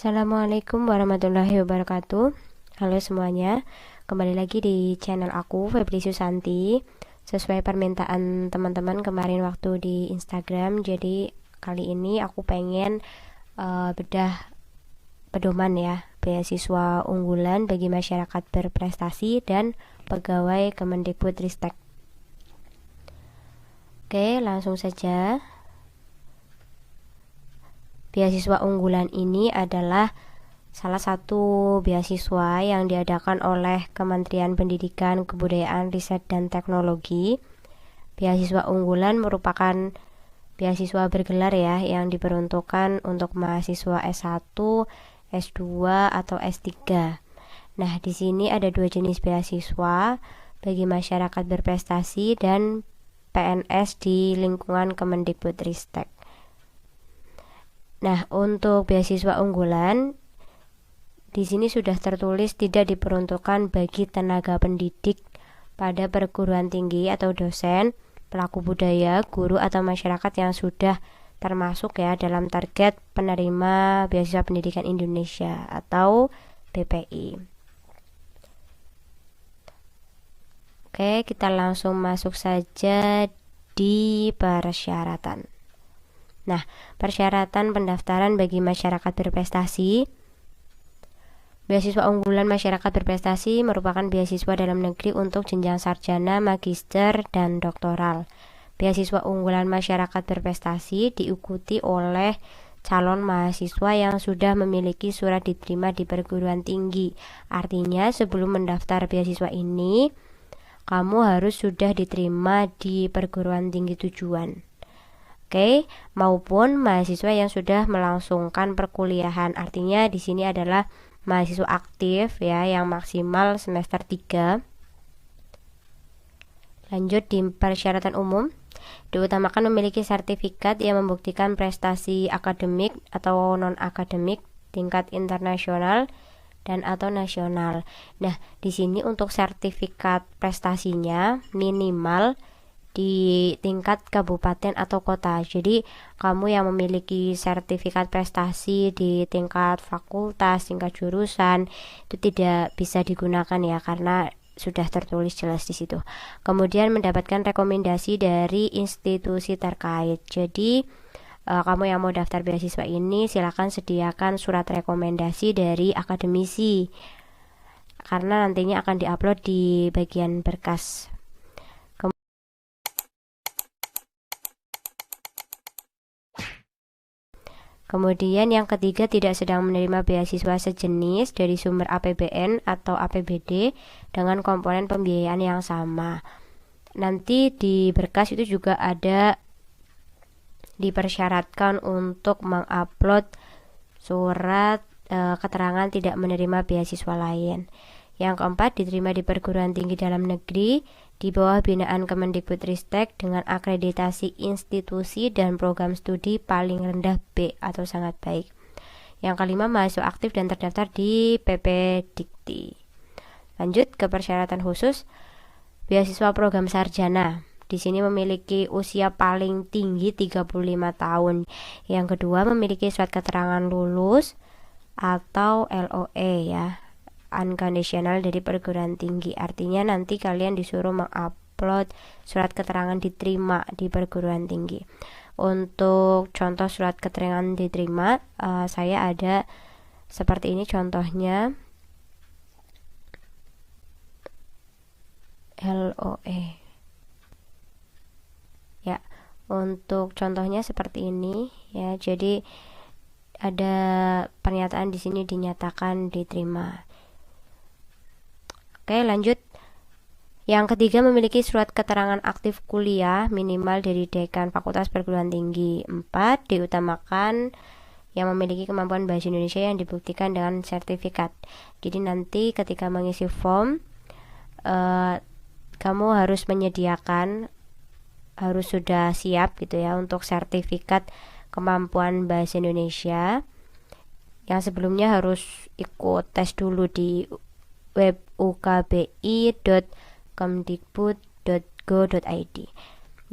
Assalamualaikum warahmatullahi wabarakatuh. Halo semuanya, kembali lagi di channel aku, Febri Susanti. Sesuai permintaan teman-teman kemarin waktu di Instagram, jadi kali ini aku pengen bedah pedoman ya, beasiswa unggulan bagi masyarakat berprestasi dan pegawai Kemendikbudristek. Oke, langsung saja. Beasiswa unggulan ini adalah salah satu beasiswa yang diadakan oleh Kementerian Pendidikan, Kebudayaan, Riset, dan Teknologi. Beasiswa unggulan merupakan beasiswa bergelar ya yang diperuntukkan untuk mahasiswa S1, S2, atau S3. Nah, di sini ada dua jenis beasiswa bagi masyarakat berprestasi dan PNS di lingkungan Kemendikbudristek. Nah, untuk beasiswa unggulan di sini sudah tertulis tidak diperuntukkan bagi tenaga pendidik pada perguruan tinggi atau dosen, pelaku budaya, guru atau masyarakat yang sudah termasuk ya dalam target penerima beasiswa pendidikan Indonesia atau BPI. Oke, kita langsung masuk saja di persyaratan. Nah, persyaratan pendaftaran bagi masyarakat berprestasi. Beasiswa unggulan masyarakat berprestasi merupakan beasiswa dalam negeri untuk jenjang sarjana, magister, dan doktoral. Beasiswa unggulan masyarakat berprestasi diikuti oleh calon mahasiswa yang sudah memiliki surat diterima di perguruan tinggi. Artinya, sebelum mendaftar beasiswa ini, kamu harus sudah diterima di perguruan tinggi tujuan. Oke, maupun mahasiswa yang sudah melangsungkan perkuliahan. Artinya di sini adalah mahasiswa aktif ya yang maksimal semester 3. Lanjut di persyaratan umum, diutamakan memiliki sertifikat yang membuktikan prestasi akademik atau non-akademik tingkat internasional dan atau nasional. Nah, di sini untuk sertifikat prestasinya minimal di tingkat kabupaten atau kota. Jadi kamu yang memiliki sertifikat prestasi di tingkat fakultas, tingkat jurusan itu tidak bisa digunakan ya karena sudah tertulis jelas di situ. Kemudian mendapatkan rekomendasi dari institusi terkait. Jadi kamu yang mau daftar beasiswa ini silakan sediakan surat rekomendasi dari akademisi karena nantinya akan diupload di bagian berkas. Kemudian yang ketiga, tidak sedang menerima beasiswa sejenis dari sumber APBN atau APBD dengan komponen pembiayaan yang sama. Nanti di berkas itu juga ada dipersyaratkan untuk mengupload surat keterangan tidak menerima beasiswa lain. Yang keempat, diterima di perguruan tinggi dalam negeri di bawah binaan Kemendikbudristek dengan akreditasi institusi dan program studi paling rendah B atau sangat baik. Yang kelima, mahasiswa aktif dan terdaftar di PP Dikti. Lanjut ke persyaratan khusus, beasiswa program sarjana. Di sini memiliki usia paling tinggi 35 tahun. Yang kedua, memiliki surat keterangan lulus atau LOE ya, unconditional dari perguruan tinggi. Artinya nanti kalian disuruh mengupload surat keterangan diterima di perguruan tinggi. Untuk contoh surat keterangan diterima, saya ada seperti ini contohnya. LOE ya, untuk contohnya seperti ini ya. Jadi ada pernyataan di sini dinyatakan diterima. Oke, lanjut. Yang ketiga, memiliki surat keterangan aktif kuliah minimal dari dekan fakultas perguruan tinggi. 4, diutamakan yang memiliki kemampuan bahasa Indonesia yang dibuktikan dengan sertifikat. Jadi nanti ketika mengisi form, kamu harus menyediakan, harus sudah siap gitu ya untuk sertifikat kemampuan bahasa Indonesia. Yang sebelumnya harus ikut tes dulu di web ukbi.kemdikbud.go.id.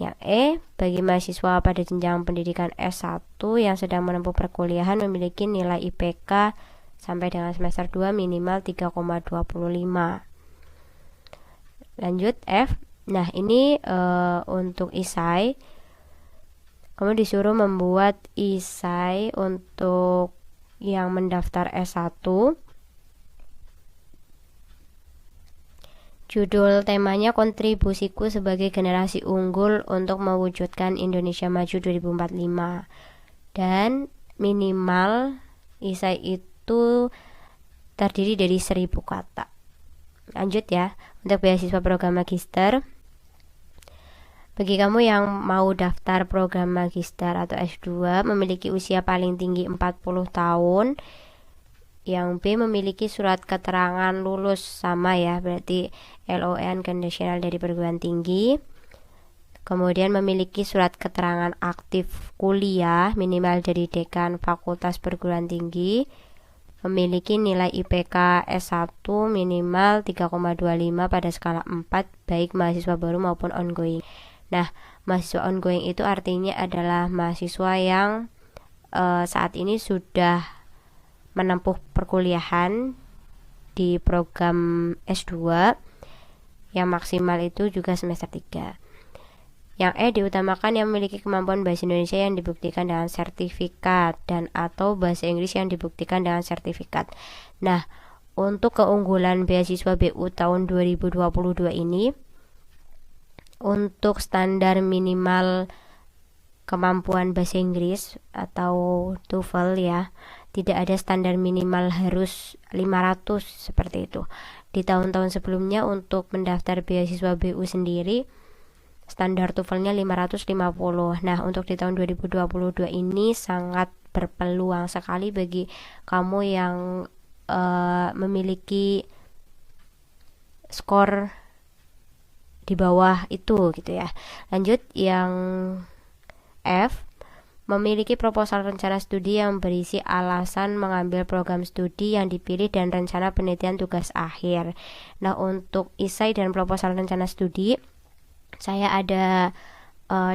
Yang E, bagi mahasiswa pada jenjang pendidikan S1 yang sedang menempuh perkuliahan memiliki nilai IPK sampai dengan semester 2 minimal 3,25. Lanjut F. Nah, ini untuk isai kamu disuruh membuat isai untuk yang mendaftar S1. Judul temanya kontribusiku sebagai generasi unggul untuk mewujudkan Indonesia Maju 2045. Dan minimal isai itu terdiri dari 1000 kata. Lanjut ya, untuk beasiswa program magister. Bagi kamu yang mau daftar program magister atau S2 memiliki usia paling tinggi 40 tahun. Yang B memiliki surat keterangan lulus, sama ya, berarti LON conditional dari perguruan tinggi. Kemudian memiliki surat keterangan aktif kuliah minimal dari dekan fakultas perguruan tinggi. Memiliki nilai IPK S1 minimal 3,25 pada skala 4 baik mahasiswa baru maupun ongoing. Nah, mahasiswa ongoing itu artinya adalah mahasiswa yang saat ini sudah menempuh perkuliahan di program S2 yang maksimal itu juga semester 3. Yang E diutamakan yang memiliki kemampuan bahasa Indonesia yang dibuktikan dengan sertifikat dan atau bahasa Inggris yang dibuktikan dengan sertifikat. Nah, untuk keunggulan beasiswa BU tahun 2022 ini, untuk standar minimal kemampuan bahasa Inggris atau TOEFL ya, tidak ada standar minimal harus 500 seperti itu. Di tahun-tahun sebelumnya untuk mendaftar beasiswa BU sendiri standar TOEFL-nya 550. Nah, untuk di tahun 2022 ini sangat berpeluang sekali bagi kamu yang memiliki skor di bawah itu gitu ya. Lanjut yang F, memiliki proposal rencana studi yang berisi alasan mengambil program studi yang dipilih dan rencana penelitian tugas akhir. Nah, untuk isai dan proposal rencana studi saya ada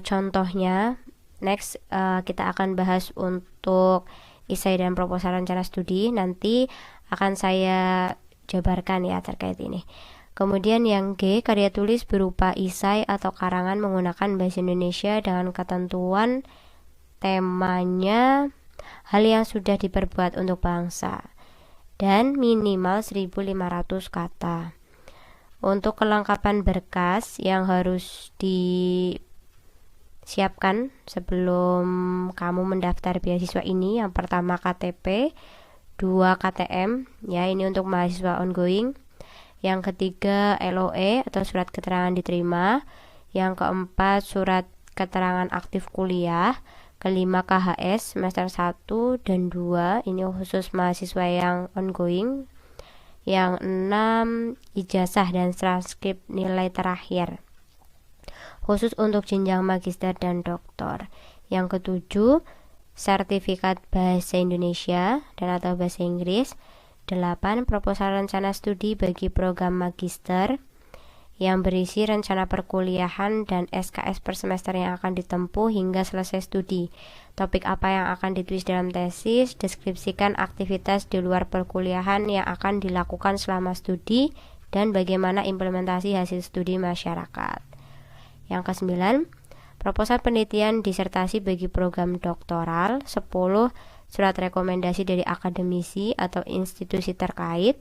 contohnya. Next kita akan bahas untuk isai dan proposal rencana studi, nanti akan saya jabarkan ya terkait ini. Kemudian yang G, karya tulis berupa isai atau karangan menggunakan bahasa Indonesia dengan ketentuan temanya hal yang sudah diperbuat untuk bangsa dan minimal 1500 kata. Untuk kelengkapan berkas yang harus disiapkan sebelum kamu mendaftar beasiswa ini, yang pertama KTP, 2 KTM ya, ini untuk mahasiswa ongoing. Yang ketiga LOE atau surat keterangan diterima. Yang keempat surat keterangan aktif kuliah. Kelima KHS semester 1 dan 2, ini khusus mahasiswa yang ongoing. Yang 6 ijazah dan transkrip nilai terakhir khusus untuk jenjang magister dan doktor. Yang ketujuh sertifikat bahasa Indonesia dan atau bahasa Inggris. 8 proposal rencana studi bagi program magister yang berisi rencana perkuliahan dan SKS per semester yang akan ditempuh hingga selesai studi. Topik apa yang akan ditulis dalam tesis, deskripsikan aktivitas di luar perkuliahan yang akan dilakukan selama studi, dan bagaimana implementasi hasil studi masyarakat. Yang ke-9, proposal penelitian disertasi bagi program doktoral. 10 surat rekomendasi dari akademisi atau institusi terkait.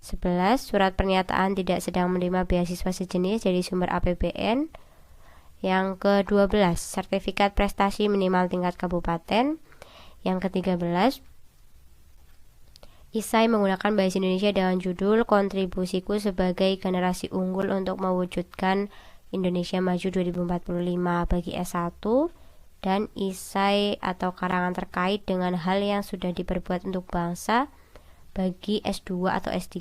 11 surat pernyataan tidak sedang menerima beasiswa sejenis dari sumber APBN. Yang ke-12 sertifikat prestasi minimal tingkat kabupaten. Yang ke-13 isai menggunakan bahasa Indonesia dengan judul kontribusiku sebagai generasi unggul untuk mewujudkan Indonesia Maju 2045 bagi S1, dan isai atau karangan terkait dengan hal yang sudah diperbuat untuk bangsa bagi S2 atau S3.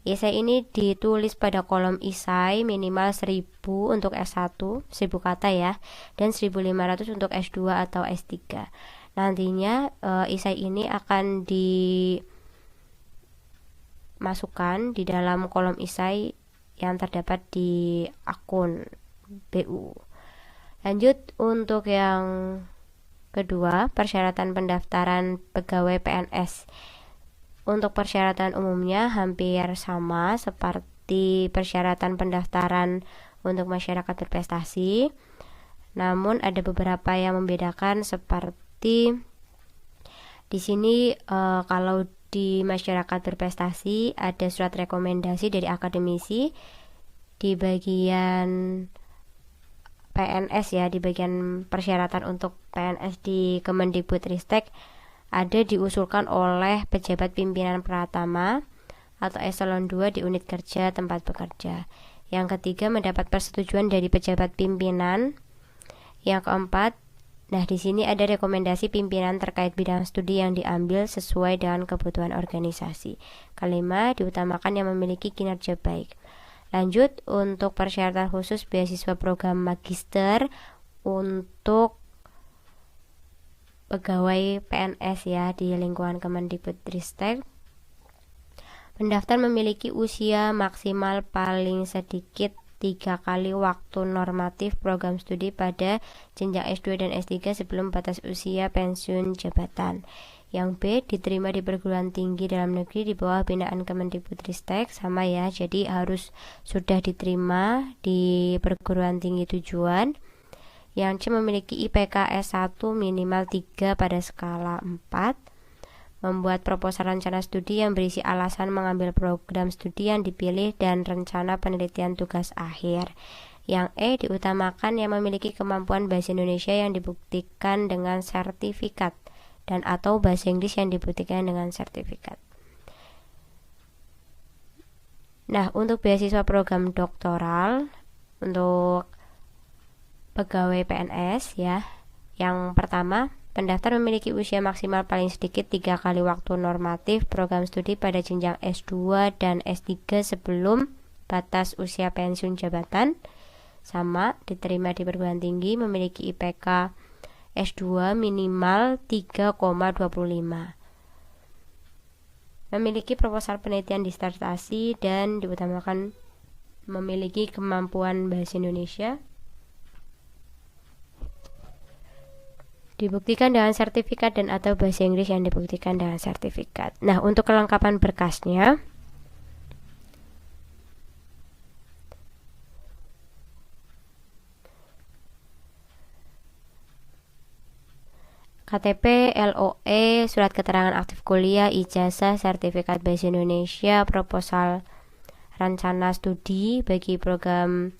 Isai ini ditulis pada kolom isai minimal 1000 untuk S1, 1000 kata ya, dan 1500 untuk S2 atau S3. Nantinya isai ini akan dimasukkan di dalam kolom isai yang terdapat di akun BU. Lanjut untuk yang kedua, persyaratan pendaftaran pegawai PNS. Untuk persyaratan umumnya hampir sama seperti persyaratan pendaftaran untuk masyarakat berprestasi. Namun ada beberapa yang membedakan seperti di sini kalau di masyarakat berprestasi ada surat rekomendasi dari akademisi. Di bagian PNS ya, di bagian persyaratan untuk PNS di Kemendikbudristek ada diusulkan oleh pejabat pimpinan pratama atau eselon 2 di unit kerja tempat bekerja. Yang ketiga, mendapat persetujuan dari pejabat pimpinan. Yang keempat, nah di sini ada rekomendasi pimpinan terkait bidang studi yang diambil sesuai dengan kebutuhan organisasi. Kelima, diutamakan yang memiliki kinerja baik. Lanjut untuk persyaratan khusus beasiswa program magister untuk pegawai PNS ya di lingkungan Kemendikbudristek. Pendaftar memiliki usia maksimal paling sedikit 3 kali waktu normatif program studi pada jenjang S2 dan S3 sebelum batas usia pensiun jabatan. Yang B, diterima di perguruan tinggi dalam negeri di bawah binaan Kemendikbudristek, sama ya, jadi harus sudah diterima di perguruan tinggi tujuan. Yang C, memiliki IPK S1 minimal 3 pada skala 4. Membuat proposal rencana studi yang berisi alasan mengambil program studi yang dipilih dan rencana penelitian tugas akhir. Yang E, diutamakan yang memiliki kemampuan bahasa Indonesia yang dibuktikan dengan sertifikat dan atau bahasa Inggris yang dibuktikan dengan sertifikat. Nah, untuk beasiswa program doktoral untuk pegawai PNS ya. Yang pertama, pendaftar memiliki usia maksimal paling sedikit 3 kali waktu normatif program studi pada jenjang S2 dan S3 sebelum batas usia pensiun jabatan. Sama, diterima di perguruan tinggi, memiliki IPK S2 minimal 3,25. Memiliki proposal penelitian disertasi dan diutamakan memiliki kemampuan bahasa Indonesia. Dibuktikan dengan sertifikat dan atau bahasa Inggris yang dibuktikan dengan sertifikat. Nah, untuk kelengkapan berkasnya, KTP, LOE, surat keterangan aktif kuliah, ijazah, sertifikat bahasa Indonesia, proposal rencana studi bagi program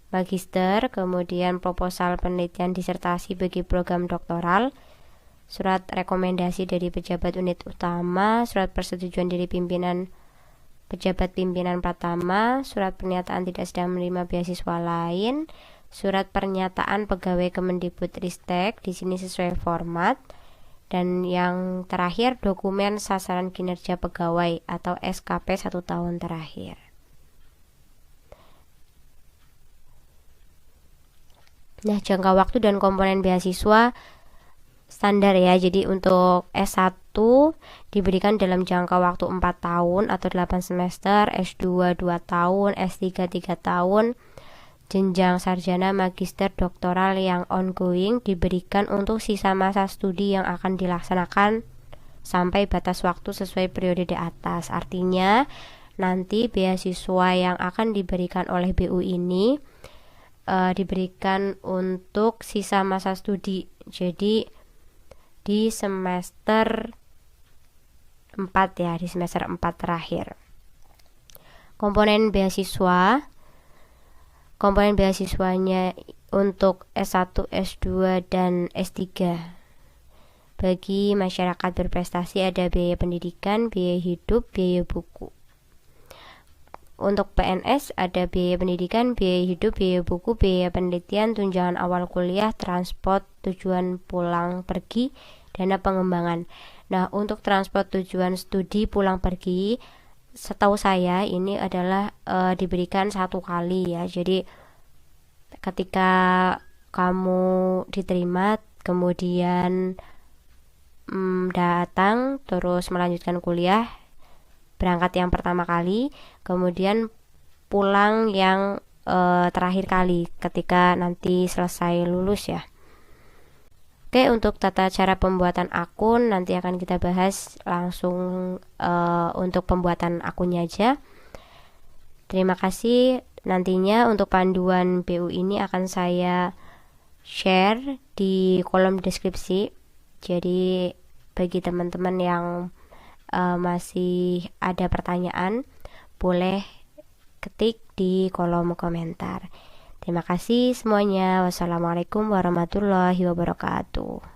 magister, kemudian proposal penelitian disertasi bagi program doktoral, surat rekomendasi dari pejabat unit utama, surat persetujuan dari pejabat pimpinan pratama, surat pernyataan tidak sedang menerima beasiswa lain, surat pernyataan pegawai Kemendikbudristek di sini sesuai format, dan yang terakhir dokumen sasaran kinerja pegawai atau SKP 1 tahun terakhir. Nah, jangka waktu dan komponen beasiswa standar ya. Jadi untuk S1 diberikan dalam jangka waktu 4 tahun atau 8 semester, S2 2 tahun, S3 3 tahun. Jenjang sarjana, magister, doktoral yang ongoing diberikan untuk sisa masa studi yang akan dilaksanakan sampai batas waktu sesuai periode di atas. Artinya nanti beasiswa yang akan diberikan oleh BU ini diberikan untuk sisa masa studi. Jadi di semester 4 ya, di semester 4 terakhir. Komponen beasiswanya untuk S1, S2, dan S3. Bagi masyarakat berprestasi ada biaya pendidikan, biaya hidup, biaya buku. Untuk PNS ada biaya pendidikan, biaya hidup, biaya buku, biaya penelitian, tunjangan awal kuliah, transport, tujuan pulang pergi, dana pengembangan. Nah, untuk transport tujuan studi pulang pergi, setahu saya ini adalah diberikan 1 kali ya. Jadi ketika kamu diterima, kemudian datang terus melanjutkan kuliah, berangkat yang pertama kali, kemudian pulang yang terakhir kali ketika nanti selesai lulus ya. Oke, untuk tata cara pembuatan akun nanti akan kita bahas langsung untuk pembuatan akunnya aja. Terima kasih. Nantinya untuk panduan PU ini akan saya share di kolom deskripsi. Jadi bagi teman-teman yang masih ada pertanyaan, boleh ketik di kolom komentar. Terima kasih semuanya. Wassalamualaikum warahmatullahi wabarakatuh.